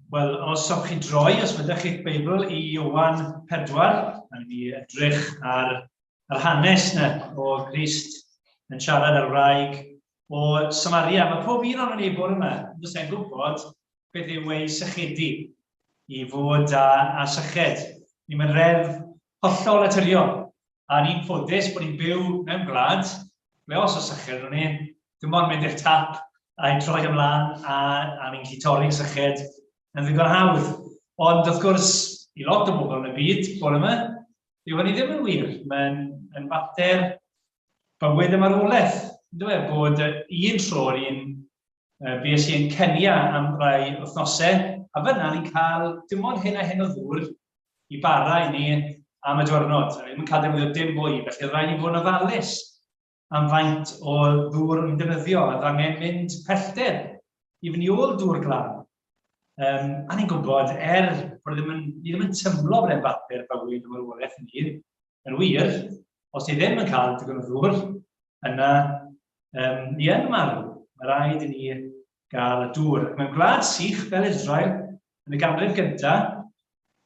Wel, os ywch chi droi, os fyddech chi'ch Beibl i Ioan 4, a ni edrych ar hanes yna o Grist yn siarad ar wraig o Samaria. Mae pob un o'n ni bore yma, does e'n gwybod beth yw ei sychedu i fod a syched. Ni'n mynd reddf hollol naturiol, a ni'n ffodus bod ni'n byw mewn gwlad, ble os o syched o'n ni, dim ond mynd i'r tap a'i troi ymlaen a ni'n gallu torri'n syched yn ddigon hawdd. Ond wrth gwrs, i lot o bobl yn y byd, bore yma, dyw hynny ddim yn wir. Mae'n fater bywyd y marwolaeth. Ynddo e, bod un tro ni'n bues i'n Kenya am rai wythnosau, a fyna ni'n cael dim ond hyn a hyn o ddŵr i bara i ni am y diwrnod. A ni'n cael defnyddio dim fwy, felly rhaid ni fod yn ofalus am faint o ddŵr yn defnyddio, a angen mynd pellter i fyny ôl dŵr glân. A ni'n gwybod, bod ni ddim yn tymlo bod e'n fater bywyd y marwolaeth ni, yn wir, os ni ddim yn cael digon o ddŵr, yna ni yn marw. Mae rhaid i ni gael y dŵr. Mewn gwlad sych fel Israel, yn y ganrif gyntaf,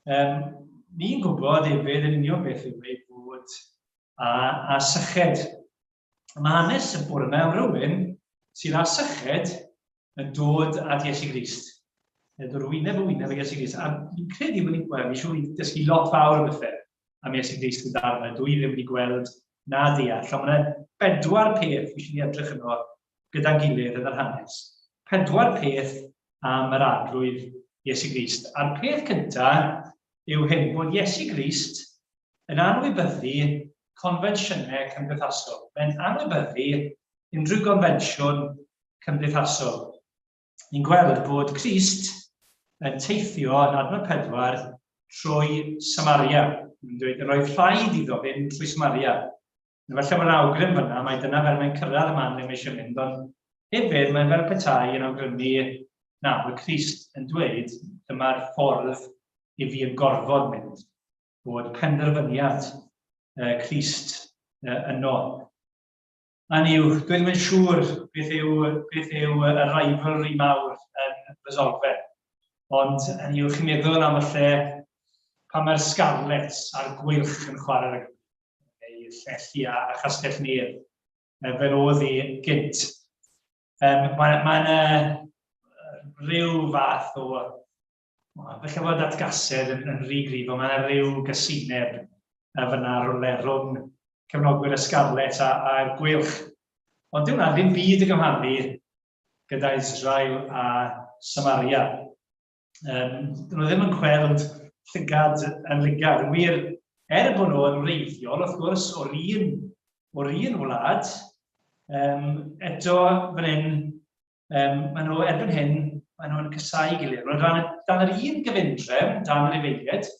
ni'n gwybod hefyd yn union beth yw ei bod a syched. Mae hanes yn bore yma am rywun sydd â syched yn dod at Iesu Grist. Dod wyneb ag Iesu Grist. A ni'n credu bod ni'n gweld, ni'n siŵr ni'n dysgu lot fawr o bethau am Iesu Grist yn darna. Dwi ddim wedi gweld na deall. Ond mae 4 peth eisiau ni edrych yno gyda'n gilydd yn yr hanes. 4 peth am yr arglwydd Iesu Grist. A'r peth cyntaf yw hyn, bod Iesu Grist yn anwybyddu confensiynau cymdeithasol. Mae'n anwybyddu unrhyw gonfensiwn cymdeithasol. Ni'n gweld bod Crist yn teithio yn adnod 4 trwy Samaria. Yn dweud, roedd rhaid iddo fynd trwy Samaria. Falle mae'n awgrym fyna, mae dyna fel mae'n cyrraedd y man ddim eisiau mynd, ond hefyd mae'n fel petai yn awgrymu, na, mae Crist yn dweud, dyma'r ffordd i fi yn gorfod mynd, bod penderfyniad Crist yno. A dwi ddim yn siŵr beth yw y rivalry mawr yn resolve. Ond chi'n meddwl am y lle pan mae'r scarlets a'r gwylch yn chwarae neu llechi a chastell nir fel oedd hi gynt. Mae'n rhyw fath o, felly fod atgasedd yn rhy gryf, ond mae'n rhyw gysineb fyna rhwng cefnogwyr y scarlet a'r gwylch. Ond dyw hwnna ddim byd y gymharu gyda Israel a Samaria. Dyn nhw ddim yn gweld llygad yn ligad. Yn wir, bod nhw'n wreiddiol, wrth gwrs, o'r un wlad, eto fan hyn, maen nhw erbyn hyn, maen nhw'n cysau gilydd. Maen nhw dan yr un gyfundrefn, dan yr Ufeiliaid,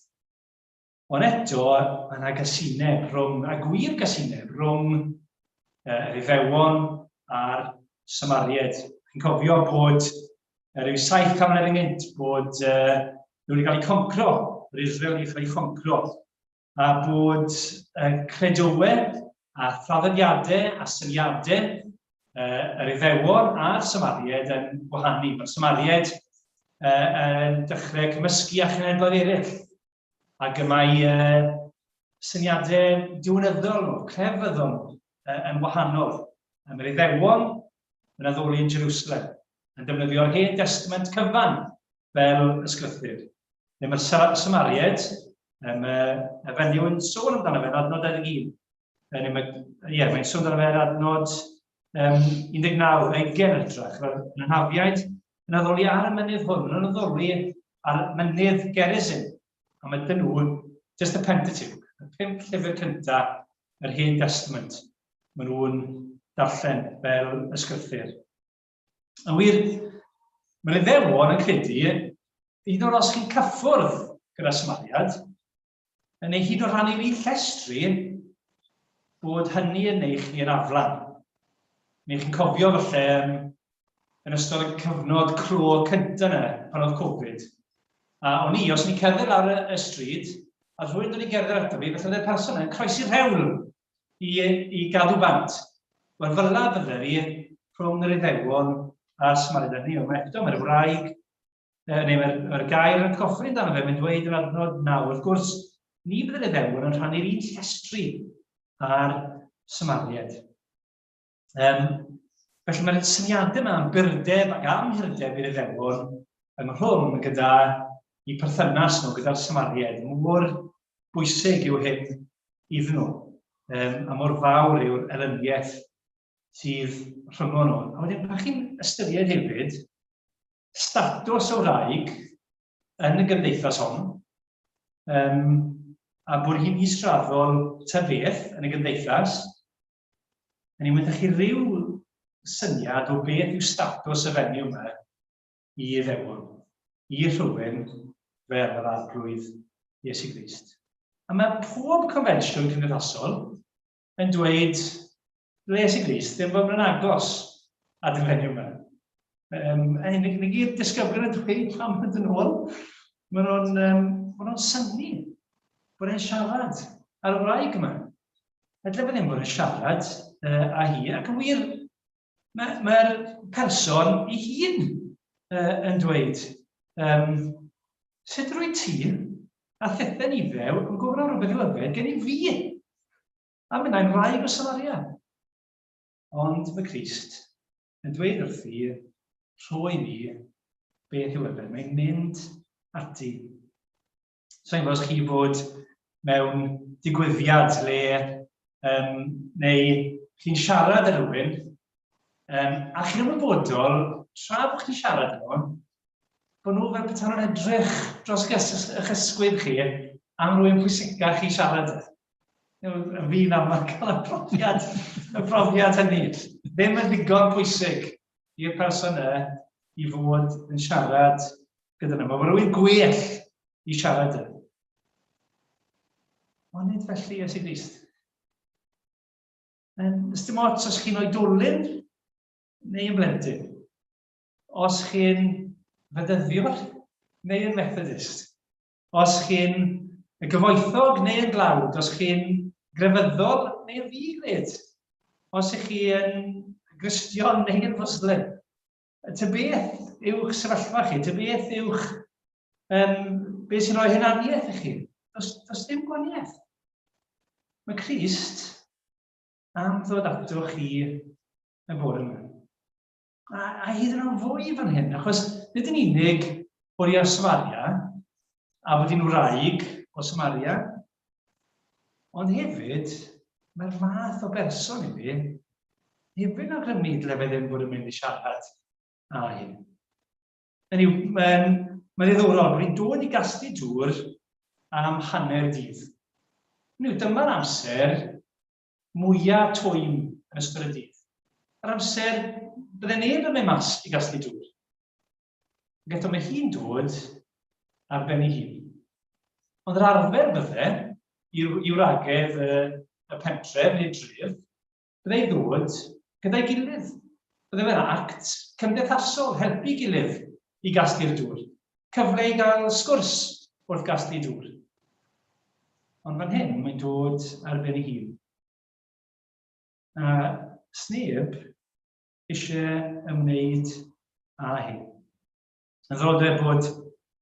ond eto, mae yna gysineb rhwng, a gwir gysineb rhwng yr Iddewon a'r Samariaid. Chi'n cofio bod rhyw 700 gynt bod nhw wedi cael eu concro, yr Israel wedi cael eu concro, a bod credywau a thraddodiadau a syniadau yr Iddewon a'r Samariaid yn wahanu. Mae'r Samariaid yn dechrau cymysgu a chenedloedd eraill, ac mae syniadau diwnyddol, crefyddol yn wahanol. Mae'r Iddewon yn addoli yn Jerusalem, yn defnyddio'r Hen Testament cyfan fel ysgrythur. Mae'r Samariaid, y fenyw yn sôn amdano fe yn adnod 21. Mae'n sôn amdano fe yn adnod 19, 20 edrych. Yn anafiaid yn addoli ar y mynydd hwn, yn addoli ar mynydd Gerizim. A mae dyn nhw, just y Pentateuch, y 5 llyfr cyntaf yr Hen Testament. Maen nhw'n darllen fel ysgrythur. Yn wir, mae'r Iddewon yn credu, hyd yn oed os chi'n cyffwrdd gyda Samariad, neu hyd yn oed rhannu un llestri, bod hynny yn neu chi yn aflan. Neu chi'n cofio falle yn ystod y cyfnod clo cyntaf yna, pan oedd Covid. A o'n i, os ni'n cerdded ar y stryd, a rhywun yn ei gerdded ato fi, felly yna'r person yn croesi'r hewl i gadw bant. Wel, fyla bydde fi rhwng yr Iddewon a'r Samariaid ni. Mae'r wraig neu mae'r gair yn coffi amdano fe, mae'n dweud yr adnod 9. Wrth gwrs, ni bydd yr Iddewon yn rhannu'r un llestri ar Samaried. Felly mae'r syniadau yma am byrdeb ac amhyrdeb i'r Iddewon yn rhwng gyda i perthynas nhw gyda'r Samaried. Mor bwysig yw hyn iddyn nhw, a mor fawr yw'r elyniaeth sydd rhwng nhw. A wedyn, pa chi'n ystyried hefyd statws o wraig yn y gymdeithas hon, a bod hi'n israddol ta beth yn y gymdeithas, a ni'n mynd chi ryw syniad o beth yw statws y fenyw yma i Iddewon, i rhywun fel yr arglwydd Iesu Grist. A mae pob confensiwn cymdeithasol yn dweud Iesu Grist ddim bod yn agos at y fenyw yma. Ni gyd disgyblion yn dweud pam yn dyn ôl, maen nhw'n synnu bod e'n siarad ar y wraig yma. Ydle bod e'n bod yn siarad â hi, ac yn wir, mae'r person ei hun yn dweud, sut rwy ti a thethen ifew yn gofyn am rhywbeth i lyfed gen I fi, a mynd i'n wraig o Samaria. Ond mae Crist yn dweud wrthi, rhoi ni beth yw yfed. Mae'n mynd ati. So i'n gwybod chi fod mewn digwyddiad le neu chi'n siarad â rhywun, a chi'n ymwybodol, tra bod chi'n siarad â nhw, bod nhw fel petai nhw'n edrych dros eich ysgwydd chi am rhywun pwysicach chi siarad â. Yn fi'n aml cael y profiad hynny. Ddim yn ddigon pwysig i'r person i fod yn siarad gyda nhw. Mae rhywun gwell i siarad â. Ond nid felly Iesu Grist. Ys dim ots os chi'n oedolyn neu yn blentyn. Os chi'n fedyddiwr neu yn methodist. Os chi'n gyfoethog neu yn glawd. Os chi'n grefyddol neu yn ddi-gred. Os ych chi'n Gristion neu yn Fwslem. Ta beth yw'ch sefyllfa chi, ta beth yw'ch beth sy'n rhoi hynaniaeth i chi. Does dim gwaniaeth. Mae Crist am ddod ato chi y bore yma. A hyd yn oed fwy fan hyn, achos nid yn unig bod hi ar Samaria, a bod hi'n wraig o Samaria, ond hefyd, mae'r math o berson i fi, hefyd yn awgrymu dyle fe ddim bod yn mynd I siarad â hi. Mae'n ddiddorol bod hi'n dod I gasglu dŵr am hanner dydd. Dyma'r amser mwyaf twym yn ystod y dydd. Yr amser bydde neb yn mynd mas I gasglu dŵr. Ac eto mae hi'n dod ar ben ei hun. Ond yr arfer bydde, I wragedd y pentref neu'r dref, bydde I ddod gyda'i gilydd. Bydde fe'n act cymdeithasol, helpu gilydd I gasglu'r dŵr. Cyfle I gael sgwrs wrth gasglu dŵr. Ond fan hyn, mae'n dod ar ben ei hun. A sneb eisiau ymwneud â hi. Yn ddod bod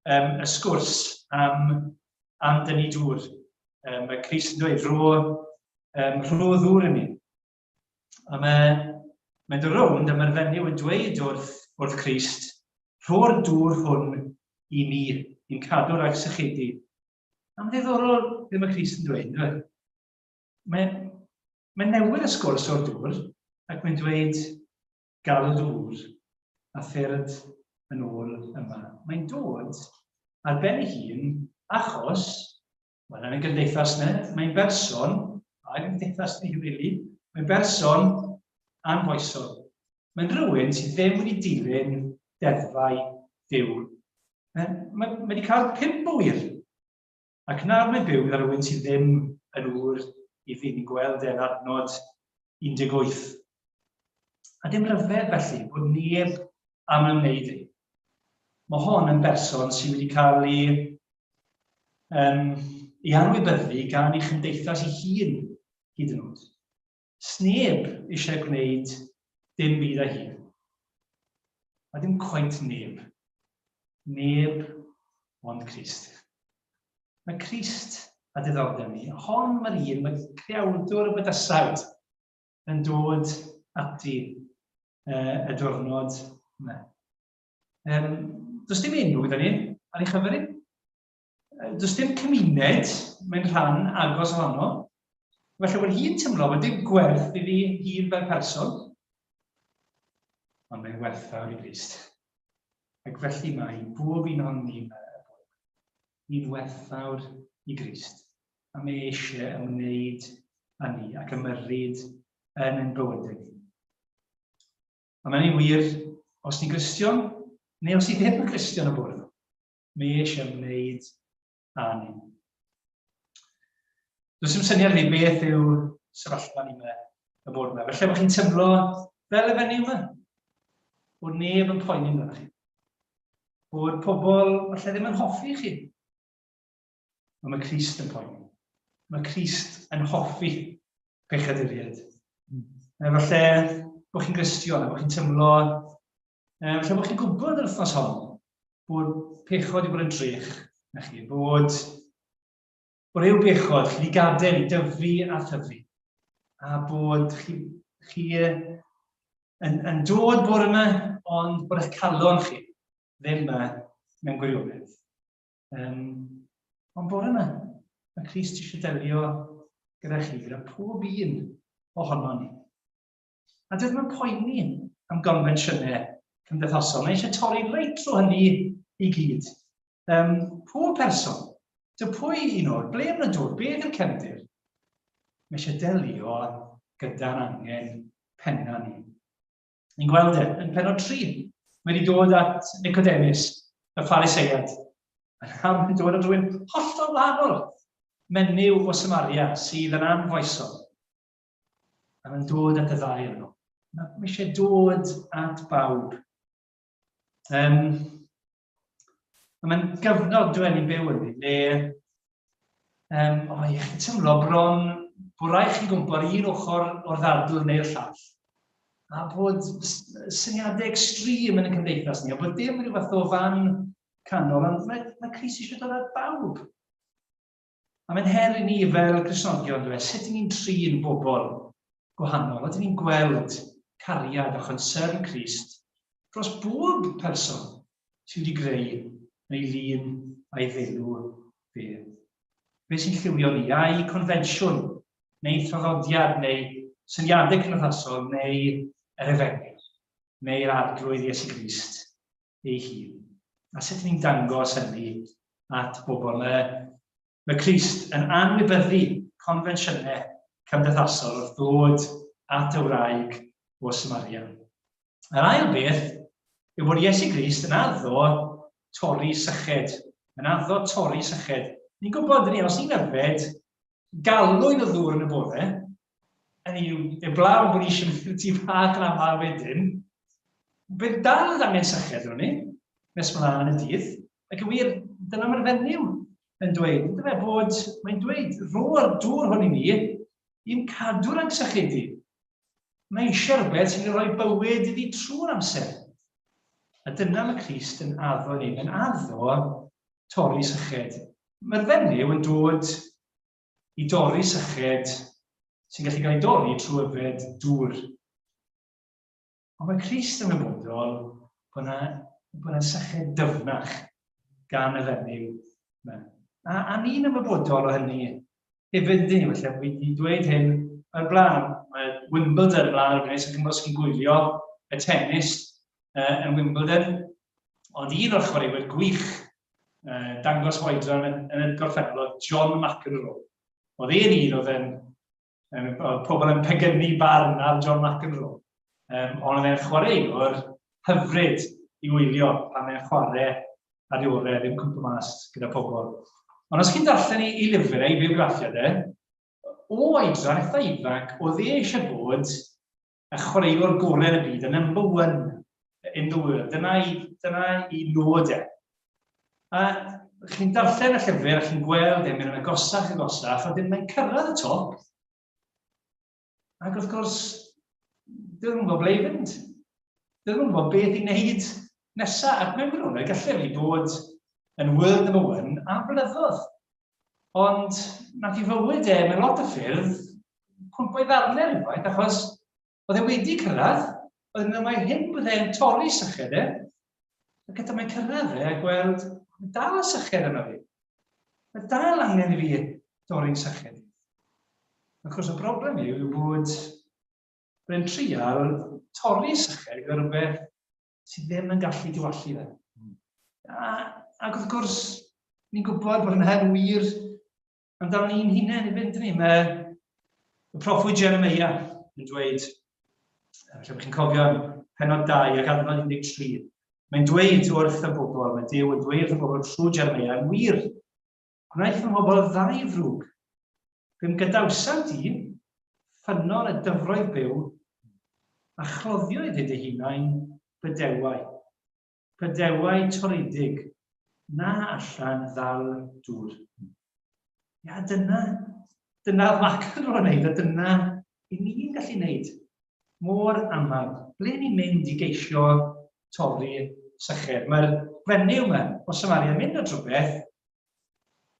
y sgwrs am dynnu dŵr. Mae Crist yn dweud, rho ddŵr I mi. A mae'n dod rownd a mae'r fenyw yn dweud wrth Crist, rho'r dŵr hwn I mi, i'n cadw rhaid sychedu. A mae'n ddiddorol beth mae Crist yn dweud. Mae'n newid y sgwrs o'r dŵr, ac mae'n dweud, gael y dŵr a ffyrdd yn ôl yma. Mae'n dod ar ben ei hun, achos, wel, yn y gymdeithas yna, mae'n berson, a gymdeithas ni rili, mae'n berson anfoesol. Mae'n rhywun sydd ddim wedi dilyn deddfau Duw. Mae wedi cael 5 bwyr, ac nawr mae'n byw gyda rhywun sydd ddim yn ŵr I fi. Ni'n gweld e'n adnod 18. A dim ryfedd felly bod neb am ymwneud I. Mae hon yn berson sydd wedi cael I anwybyddu gan ei chymdeithas ei hun hyd yn oed. Sneb eisiau gwneud dim byd â hi. A dim cweit neb. Neb ond Crist. Mae Crist a diddordeb ni. Hon mae'r un, mae creawdwr y bydysawd yn dod ati y diwrnod yma. Does dim enw gyda ni ar ei chyfer ni. Does dim cymuned mewn rhan agos ohono. Felly mae'n hi'n tymlo, mae dim gwerth iddi hun fel person, ond mae'n werthfawr i Grist. Ac felly mae bob un o'n ni i'n werthfawr i Grist. A mae eisiau ymwneud â ni ac ymyrryd yn ein bywydau ni. A mae'n wir, os ni'n Gristion, neu os ni ddim yn Gristion y bwrdd, mae eisiau ymwneud â ni. Does dim syniad i beth yw sefyllfa ni y bwrdd yma. Felly, bod chi'n tymlo fel y fenyw yma, bod neb yn poeni amdano chi. Bod pobl falle ddim yn hoffi chi. Ond mae Crist yn poeni. Mae Crist yn hoffi pechaduriaid. Falle bod chi'n Gristion, bod chi'n tymlo, falle bod chi'n gwybod yr wythnos hon, bod pechod i bod yn drech na chi, bod ryw bechod chi wedi gadael i dyfu a thyfu, a bod chi yn dod bore yma, ond bod eich calon chi ddim mewn gwirionedd. Ond bore yma, mae Crist eisiau delio gyda chi, gyda pob un ohono ni. A dydw mae'n poeni am gonfensiynau cymdeithasol. Mae eisiau torri reit trwy hynny i gyd. Pob person, dy pwy un o'r, ble yn y dod, beth yw'r cefndir? Mae eisiau delio gyda'r angen penna ni. Ni'n gweld yn penod 3, mae wedi dod at Nicodemus, y Phariseiad. A mae'n dod at rhywun hollol wahanol, menyw o Samaria sydd yn anfoesol. A mae'n dod at y ddau yno. Mae eisiau dod at bawb. Mae'n gyfnod dwi'n ni'n byw yn ni, le chi'n tymlo bron bod rai chi'n gwybod un ochr o'r ddadl neu'r llall. A bod syniadau extrem yn y cymdeithas ni, a bod dim rhywbeth o fan canol, ond mae Crist eisiau dod at bawb. A mae'n her i ni fel Gristnogion, sut ni'n trin bobl gwahanol, a ni'n gweld cariad a chonsern Crist dros bob person sydd wedi greu neu lun a'i ddelw fe. Be sy'n lliwio ni? A'i confensiwn, neu traddodiad, neu syniadau cymdeithasol, neu yr efengyl, neu'r arglwydd Iesu Grist ei hun. A sut ni'n dangos hynny at bobl? Mae Crist yn anwybyddu confensiynau cymdeithasol wrth ddod at y wraig o Samaria. Yr ail beth yw bod Iesu Grist yn addo torri syched. Yn addo torri syched. Ni'n gwybod ni, os ni'n yfed galwyn o ddŵr yn y bore, hynny yw, eblaw bod ni eisiau mynd i'r tŷ bach yn amal wedyn, bydd dal yn angen syched o'n ni, nes mlaen y dydd, ac yn wir, dyna mae'r fenyw yn dweud. Dyna bod, mae'n dweud, ro'r dŵr hwn i ni, i'n cadw'r angsychedu. Mae eisiau rhywbeth sy'n rhoi bywyd iddi trwy'r amser. A dyna mae Crist yn addo ni, yn addo torri syched. Mae'r fenyw yn dod i dorri syched sy'n gallu cael ei dorri trwy yfed dŵr. Ond mae Crist yn ymwybodol bod yna syched dyfnach gan y fenyw. A ni'n ymwybodol o hynny. Hefyd ni, felly, wedi dweud hyn o'r blaen. Mae Wimbledon yn blaen o'r blaen, sy'n cymryd chi'n gwylio y tennis yn Wimbledon. Ond un o'r chwaraewyr gwych dangos hoedran yn y gorffennol oedd John McEnroe. Oedd un oedd pobl yn pegynnu barn ar John McEnroe. Ond oedd e'n chwaraewr hyfryd i wylio pan mae'n chwarae ar ei orau ddim cwmpa mas gyda pobl. Ond os chi'n darllen i lyfrau, i biograffiadau, o oedran eitha ifanc, oedd eisiau bod y chwaraewr gorau yn y byd, y number one in the world. Dyna i nod e. A chi'n darllen y llyfr, a chi'n gweld e, mae'n agosach, a mae'n cyrraedd y top. Ac wrth gwrs, dyn nhw'n gwybod ble i fynd. Dyn nhw'n gwybod beth i wneud nesaf ar Gwynfrwyn, gallai fi bod yn world number 1 am blynyddoedd. Ond nath I fywyd mewn lot o ffyrdd cwmpo I ddarnau rhywbeth, achos oedd wedi cyrraedd, oedd yna mae hyn bod e'n torri syched a gyda mae'n cyrraedd a gweld, mae dal y syched yna fi. Mae dal angen I fi dorri'n syched. Achos y broblem yw bod byddai'n trial torri syched gyda rhywbeth sydd ddim yn gallu diwallu fe. Ac wrth gwrs, ni'n gwybod bod hynny'n wir amdano ni'n hunain I fynd ni. Mae y proffwyd Jeremia yn dweud, lle bych chi'n cofio penod 2 ac adnod 13, mae'n dweud wrth y bobl, mae Duw yn dweud wrth y bobl trwy Jeremia, yn wir, gwnaeth y bobl ddau frwg, rhywun gydawsant I, ffynnon y dyfroedd byw, a chloddio I ddyd eu hunain bydewau. Bydewau torridig, na allan ddal dŵr. Ia, dyna mac yn rhywun wneud, a dyna I ni'n gallu wneud. Mor aml. Ble ni'n mynd I geisio torri syched? Mae'r fenyw yma o Samaria yn mynd at rhywbeth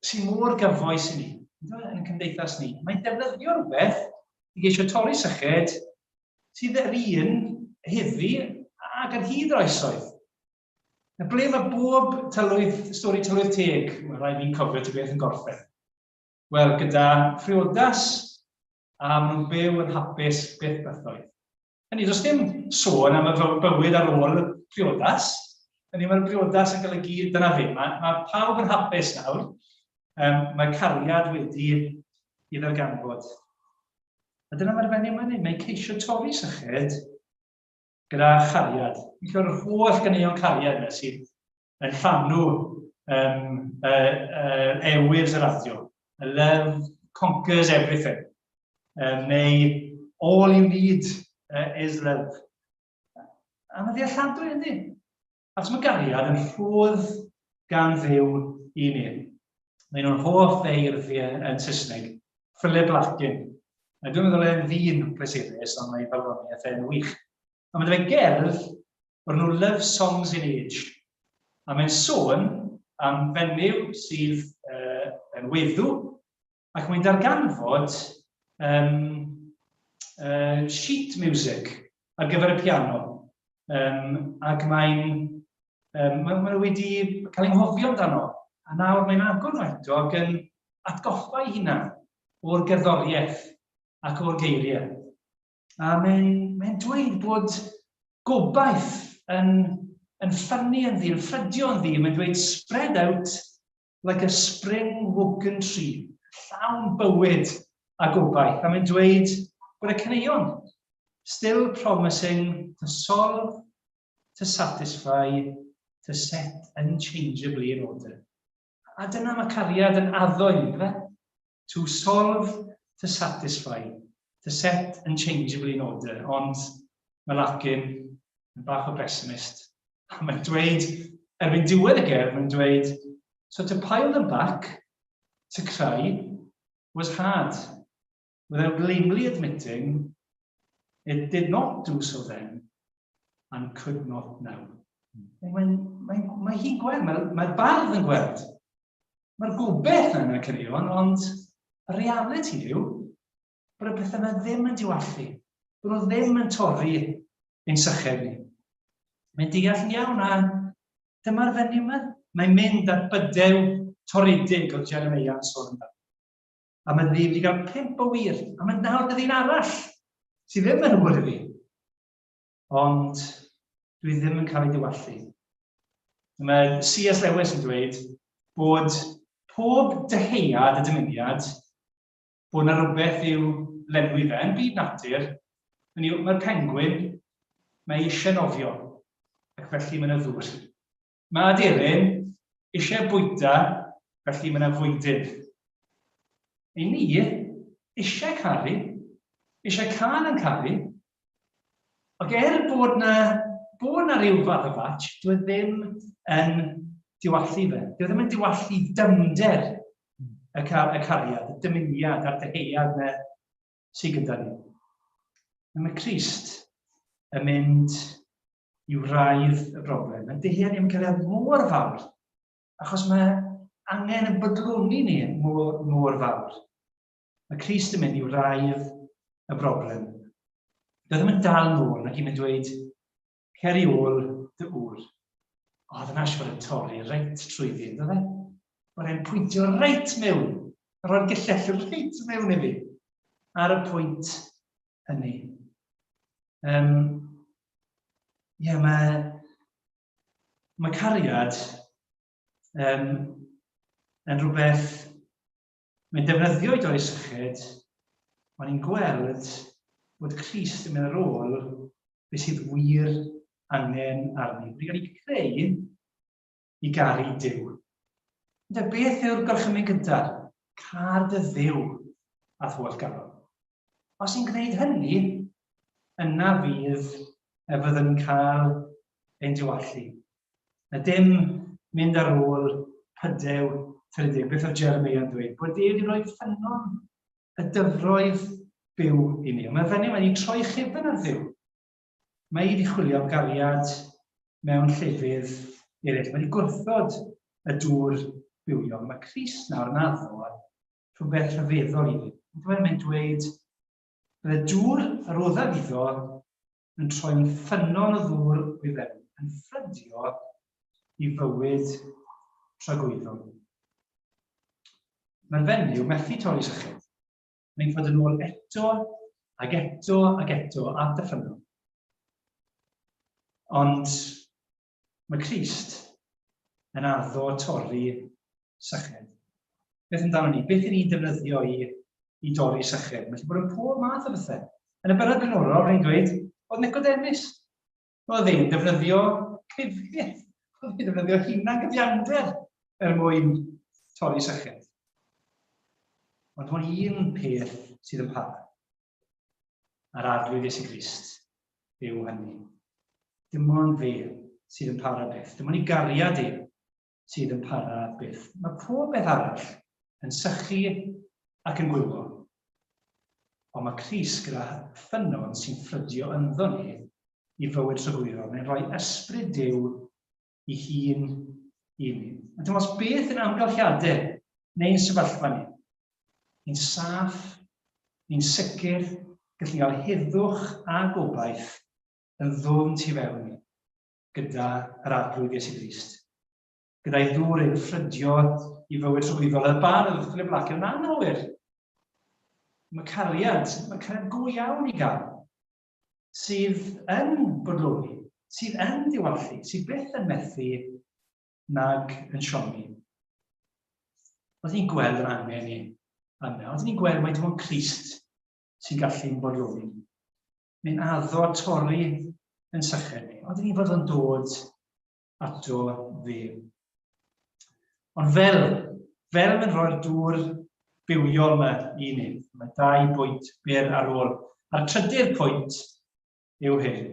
sy'n mor gyfoes I ni. Yn cymdeithas ni. Mae'n defnyddio rhywbeth I geisio torri syched sydd yr un heddi ac yn hyd yr oesoedd. A ble mae bob stori tylwyth teg, mae rhaid fi'n cofio ti beth yn gorffen. Wel, gyda phriodas a maen nhw'n byw yn hapus beth bythoedd. Hynny, does dim sôn am y bywyd ar ôl priodas. Hynny, mae'r priodas yn golygu dyna fi. Mae pawb yn hapus nawr. Mae cariad wedi I ddarganfod. A dyna mae'r fenyw yma ni. Mae'n ceisio torri syched gyda chariad. Mi'n cael yr holl ganeuon cariad yna sydd yn llanw ewyrs y radio. Love conquers everything. Neu all you need is love. A mae ddealladwy ynddi. Ac mae gariad yn rhodd gan ddew I ni. Mae nhw'n hoff feirdd yn Saesneg. Philip Larkin. Dwi'n meddwl e'n ddyn pleserus, ond mae barddoniaeth yn wych. A mae dweud gerdd o'r nhw Love Songs in Age. A mae'n sôn am fenyw sydd yn weddw ac mae'n darganfod sheet music ar gyfer y piano. Ac mae'n wedi cael ei nghofio amdano. A nawr mae'n agor nhw eto ac yn atgoffa I hunan o'r gerddoriaeth ac o'r geiriau. A mae'n dweud bod gobaith yn ffynnu yn ddi, yn ffrydio yn ddi. Mae'n dweud spread out like a spring woken tree. Llawn bywyd a gobaith. A mae'n dweud bod y caneuon still promising to solve, to satisfy, to set unchangeably in order. A dyna mae cariad yn addwyn, to solve, to satisfy, to set unchangeably in order. Ond mae Larkin yn bach o pessimist. A mae'n dweud, erbyn diwedd y gerdd, mae'n dweud, so to pile them back, to cry, was hard, without lamely admitting it did not do so then, and could not now. Mae hi'n gweld, mae'r bardd yn gweld. Mae'r gobeith yna caneuon, ond y reality yw bod y pethau yma ddim yn diwallu, bod nhw ddim yn torri ein syched ni. Mae'n deall yn iawn, a dyma'r fenyw yma. Mae'n mynd at bydew torridig o Jeremia yn sôn amdano. A mae'n ddim wedi cael 5 o wir, a mae'n nawr gyda'n arall sydd ddim yn hwyr I fi. Ond dwi ddim yn cael ei diwallu. Mae C.S. Lewis yn dweud bod pob deheuad y dymuniad bod yna rhywbeth i'w lenwi fe yn byd natur. Mae'r pengwyn, mae eisiau nofio, ac felly mae'n y ddŵr. Mae aderyn eisiau bwyta, felly mae'n y fwydyn. I ni eisiau caru, eisiau cael yn caru, ac bod na ryw fath o fatch, dwi ddim yn diwallu fe. Dwi ddim yn diwallu dymder y cariad, y dymuniad a'r deheuad yna sydd gyda ni. Mae Crist yn mynd yw raidd y broblem. Yn deheu ni'n cyrraedd mor fawr, achos mae angen y bydloni ni mor fawr. Mae Crist yn mynd i'w raidd y broblem. Doedd ddim yn dal nôl ac i'n mynd dweud, cer i ôl dy ŵr. Oedd yna siwr yn torri reit trwy fi, doedd e? Oedd e'n pwyntio reit mewn, roi'r gyllell reit mewn i fi, ar y pwynt hynny. Mae cariad yn rhywbeth mae'n defnyddio i dorri syched, ond ni'n gweld bod Crist yn mynd ar ôl beth sydd wir angen arni. Wedi cael ei creu i garu Duw. Beth yw'r gorchymyn gyntaf? Car dy Dduw a thwall galon. Os ni'n gwneud hynny, yna fydd yn cael ein diwallu. Na dim mynd ar ôl pydew trydydd, beth oedd Jeremia yn dweud, bod Duw wedi rhoi ffynon y dyfroedd byw i ni. Mae fyny wedi troi chefn ar Dduw. Mae wedi chwilio am gariad mewn llefydd eraill. Mae wedi gwrthod y dŵr bywiol. Mae Crist nawr yn addo rhywbeth rhyfeddol i ni. Mae'n dweud, bydd y dŵr yr oddaf iddo yn troi'n ffynon o ddŵr o'i fewn, yn ffrydio i fywyd tragwyddol. Mae'r fenyw methu torri syched. Mae'n fod yn ôl eto ac eto ac eto at y ffynon. Ond mae Crist yn addo torri syched. Beth amdano ni? Beth ydyn ni'n defnyddio i dorri syched? Mae'n bod yn pob math o bethau. Yn y bennod blaenorol, rwy'n dweud, oedd Nicodemus. Oedd e'n defnyddio cyfriaeth. Oedd e'n defnyddio hunan-gyfiawnder mwyn torri syched. Ond mae'n un peth sydd yn para. A'r arglwydd Iesu Grist yw hynny. Dim ond fe sydd yn para byth. Dim ond ei gariad sydd yn para byth. Mae pob beth arall yn sychu ac yn gwylo. Ond mae Crist gyda ffynon sy'n ffrydio ynddo ni i fywyd tragwyddol. Mae'n rhoi ysbryd Duw i hun i ni. A dim os beth yn amgylchiadau neu'n sefyllfa ni. Ni'n saff, ni'n sicr, gallu cael heddwch a gobaith yn ddwfn tu fewn ni gyda yr arglwydd Iesu Grist. Gyda'i ddŵr ein ffrydio i fywyd tragwyddol. Y bar yn ddwchol y blac yn anghywir. Mae cariad go iawn i gael, sydd yn bodloni, sydd yn diwallu, sydd byth yn methu nag yn siomi. Oedd ni'n gweld yn angen ni yna. Oedd ni'n gweld mae dim ond Crist sy'n gallu'n bodloni. Mae'n addo torri yn syched ni. Oedd ni'n fod yn dod ato fe. Ond fel mae'n rhoi'r dŵr bywiol yma i ni. Mae 2 bwynt byr ar ôl. A'r trydydd pwynt yw hyn.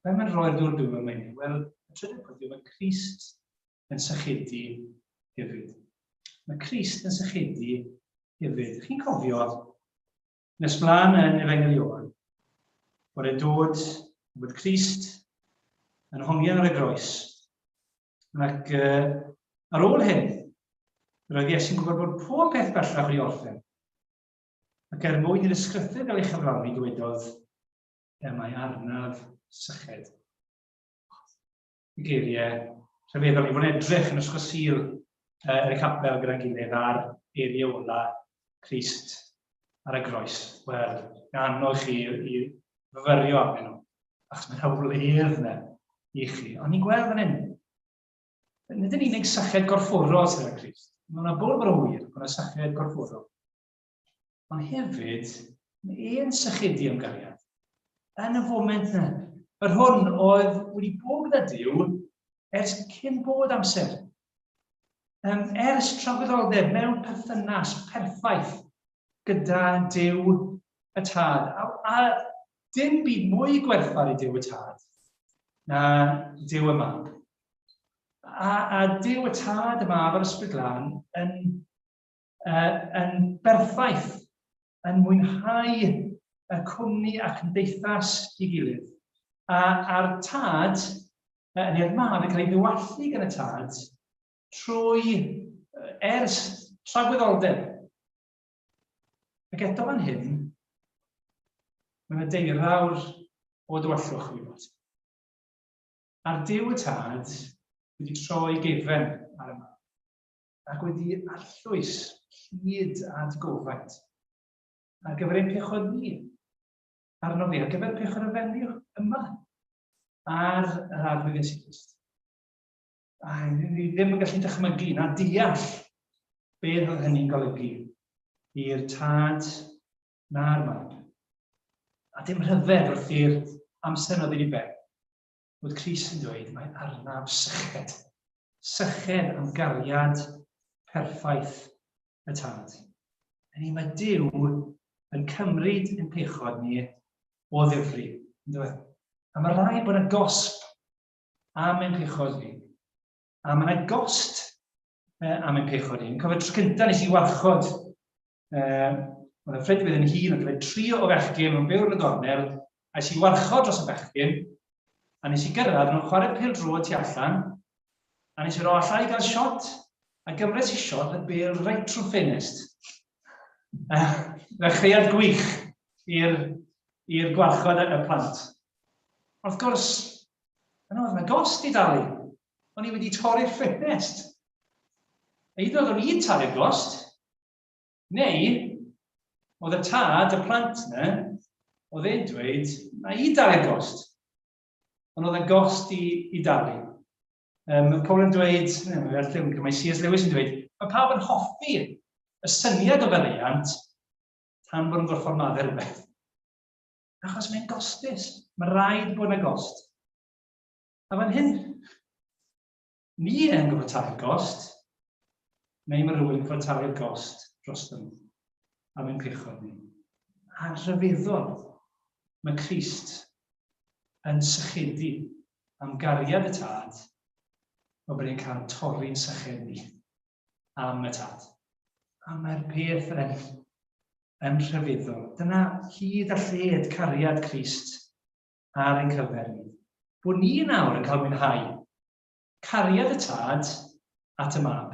Fel mae'n rhoi'r dŵr bywiol yma i ni? Wel, y trydydd pwynt yw mae Crist yn sychedu hefyd. Mae Crist yn sychedu hefyd. Chi'n cofio, nes mlaen yn Efengyl Ioan, bod e'n dod, bod Crist yn hongian ar y groes. Ac ar ôl hyn, roedd Iesu'n gwybod bod pob peth bellach wedi orffen. Ac mwyn i'r ysgrythau gael ei chyfrannu dywedodd, mae arnaf syched. Y geiriau, rhyfeddol i fod yn edrych yn ysgol Sul y capel gyda'n gilydd ar eiriau ola Crist ar y groes. Wel, annog chi i fyfyrio arnyn nhw, achos mae'n hawlydd yna i chi. Ond ni'n gweld fan hyn, nid yn unig syched gorfforol sydd yn Crist. Mae'n bwrdd o'r wir, bod yna syched gorfforol. Ond hefyd, mae e'n sychedu am gariad. Yn y foment yna, yr hwn oedd wedi bod gyda Duw ers cyn bod amser. Ers tragwyddoldeb mewn perthynas perffaith gyda Duw y Tad. A dim byd mwy gwerthfawr i Duw y Tad na Duw y Mab. A Duw y Tad y Mab a'r Ysbryd Glân yn berffaith, yn mwynhau y cwmni ac yn deithas i gilydd. A'r tad, neu'r mab yn cael ei ddiwallu gan y tad trwy ers tragwyddoldeb. Ac eto fan hyn, mae'n deirawr o dywallwch wybod. A'r Duw y tad wedi troi gefen ar y mab ac wedi arllwys hyd a gofaint ar gyfer ein pechod ni arno fi, ar gyfer pechod y fenyw yma ar yr arwydd Iesu Grist. Ni ddim yn gallu dychmygu na deall beth oedd hynny'n golygu i'r tad na'r mab. A dim rhyfedd wrth i'r amser oedd wedi ben. Bod Crist yn dweud, mae arnaf syched. Syched am gariad perffaith y tad. Mae Duw yn cymryd ein pechod ni o ddifri. A mae rhaid bod yna gosb am ein pechod ni. A mae yna gost am ein pechod ni. Yn cofio tro cyntaf nes I warchod. Oedd y ffred bydd yn hun, oedd 3 o fechgyn mewn byw yn y gornel, a nes I warchod dros y bechgyn, a nes I gyrraedd nhw'n chwarae pêl-drod tu allan, a nes I roi allai gael shot, a gymryd I shot y bêl reit trwy ffenest. Fe chreiad gwych i'r gwarchod y plant. Wrth gwrs, oedd yna gost I dalu. O'n I wedi torri'r ffenest. A hyd yn oed o'n i'n talu'r gost, neu, oedd y tad, y plant yna, oedd e'n dweud, na I dalu'r gost. Ond oedd y gost I dalu. Mae Paul yn dweud, mae C.S. Lewis yn dweud, mae pawb yn hoffi y syniad o feriant tan bod yn gorfod maddau rhywbeth. Achos mae'n gostus. Mae rhaid bod yna gost. A fan hyn, ni yn gwybod talu'r gost, neu mae rhywun yn gwybod talu'r gost dros nhw am ein pechod ni. A rhyfeddol, mae Crist yn sychedu am gariad y tad o bod ni'n cael torri'n syched ni am y tad. A mae'r peth yn rhyfeddol. Dyna hyd a lled cariad Crist ar ein cyfer ni. Bod ni nawr yn cael mwynhau cariad y tad at y mab.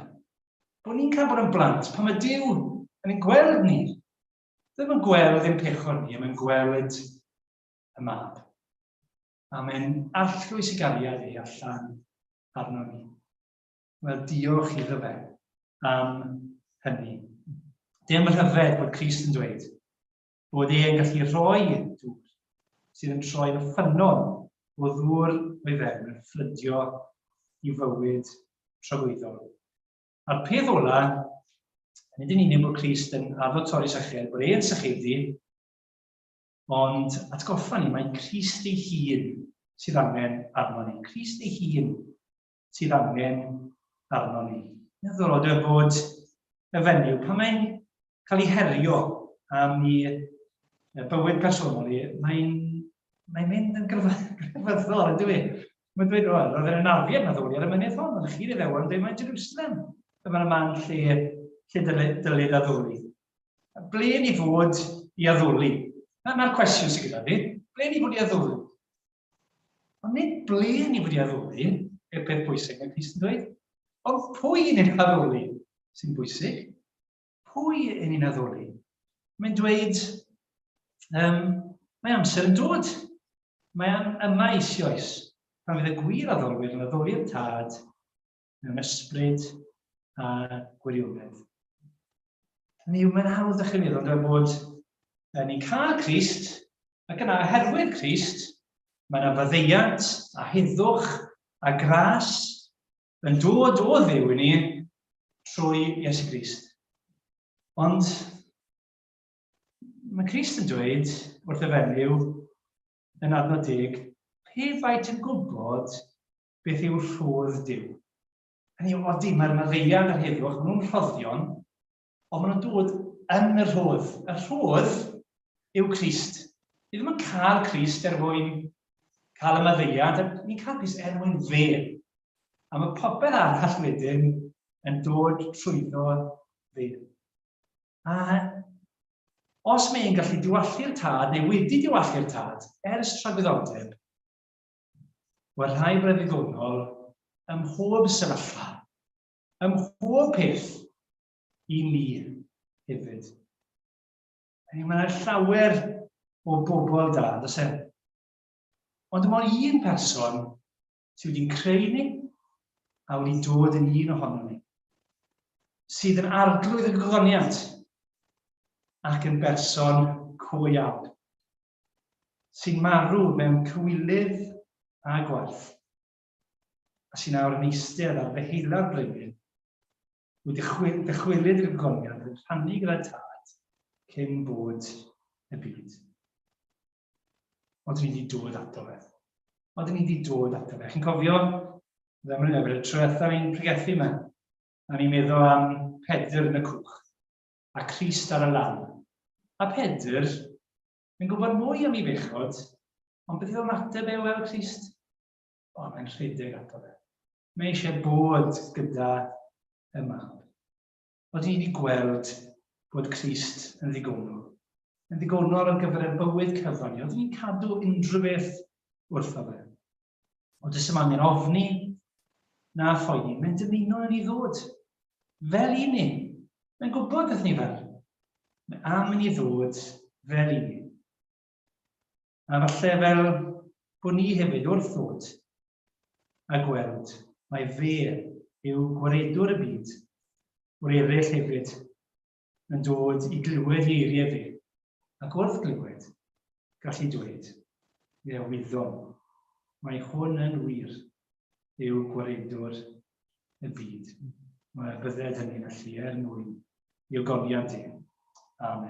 Bod ni'n cael bod yn blant pan mae Duw yn ein gweld ni. Ddim yn gweld ein pechod ni, mae'n gweld y mab. A mae'n arllwys I gariad allan arno ni. Wel, diolch iddo fe am hynny. Dim yn rhyfedd bod Crist yn dweud bod e'n gallu rhoi dŵr sydd yn troi yn ffynnon o ddŵr o'i fewn yn ffrydio I fywyd tragweddol. A'r peth ola, nid yn unig bod Crist yn addo torri syched, bod e'n sychedu, ond atgoffa ni, mae Crist ei hun sydd angen arno ni. Crist ei hun sydd angen arno ni. Meddwl oedd bod y fenyw, pan mae'n cael ei herio am ei bywyd personol, mae'n mynd yn gryfyddol, ydw I. Mae'n dweud, roedd e'n anafiad naddoli ar y mynydd hon, ond chi'r Iddewon, dweud mae'n Jerusalem. Dyma'r man lle dylid addoli. Ble ni fod I addoli? Mae'r cwestiwn sydd gyda ni. Ble ni fod I addoli? Ond nid ble ni fod I addoli, yw'r peth bwysig mae Crist yn dweud. Ond pwy ni'n addoli sy'n bwysig? Pwy ni'n addoli? Mae'n dweud, mae amser yn dod. Mae yma eisoes. Pan fydd y gwir addolwyr yn addoli'r tad mewn ysbryd a gwirionedd. Mae'n hawdd â chi meddwl bod ni'n cael Crist ac yna oherwydd Crist mae yna faddeuant a heddwch a gras yn dod o Dduw I ni trwy Iesu Grist. Ond mae Crist yn dweud wrth y fenyw yn adnod 10, pe faint yn gwybod beth yw'r rhodd Duw. Hynny yw, odi, mae'r maddeuant a'r heddwch, maen nhw'n rhoddion, ond maen nhw'n dod yn y rhodd. Y rhodd yw Crist. Ni ddim yn cael Crist mwyn cael y maddeuant, ni'n cael Crist mwyn fe. A mae popeth arall wedyn yn dod trwyddo fe. A os mae'n gallu diwallu'r tad, neu wedi diwallu'r tad, ers tragwyddoldeb, Wel rhai breuddwygonol ym mhob sefyllfa, ym mhob peth i ni hefyd. Mae llawer o bobl da, does e? Ond dim ond un person sydd wedi'n creu ni a wedi dod yn un ohono ni, sydd yn arglwydd y gogoniant ac yn berson co iawn, sy'n marw mewn cywilydd a gwerth, a sy'n awr yn eistedd ar ddeheular blwyddyn, wedi dychwelyd i'r gogoniant yn rhannu gyda tad cyn bod y byd. Ond ni wedi dod ato fe. Chi'n cofio, ddim yn efo'r trwytha ni'n pregethu yma, a ni'n meddwl am Pedr yn y cwch, a Crist ar y lan. A Pedr yn gwybod mwy am ei bechod, ond beth yw'r mateb e weld Crist? O, mae'n rhedeg ato fe. Mae eisiau bod gyda y mab. Oedden ni wedi gweld bod Crist yn ddigonol. Yn ddigonol ar gyfer y bywyd cyfan ni. Oedden ni'n cadw unrhyw beth wrtho fe. Ond ys yma ni'n ofni na phoeni, mae'n dymuno yn ei ddod. Fel i ni. Mae'n gwybod beth ni fel. Mae am yn ei ddod fel i ni. A falle fel bod ni hefyd wrth ddod a gweld mae fe yw gwaredwr y byd, o'r eraill hefyd yn dod i glywed ei eiriau fe, ac wrth glywed, gallu dweud, fe wyddom, mae hwn yn wir yw gwaredwr y byd. Mae bydded hynny'n allu mwyn i'w goniad i. Amen.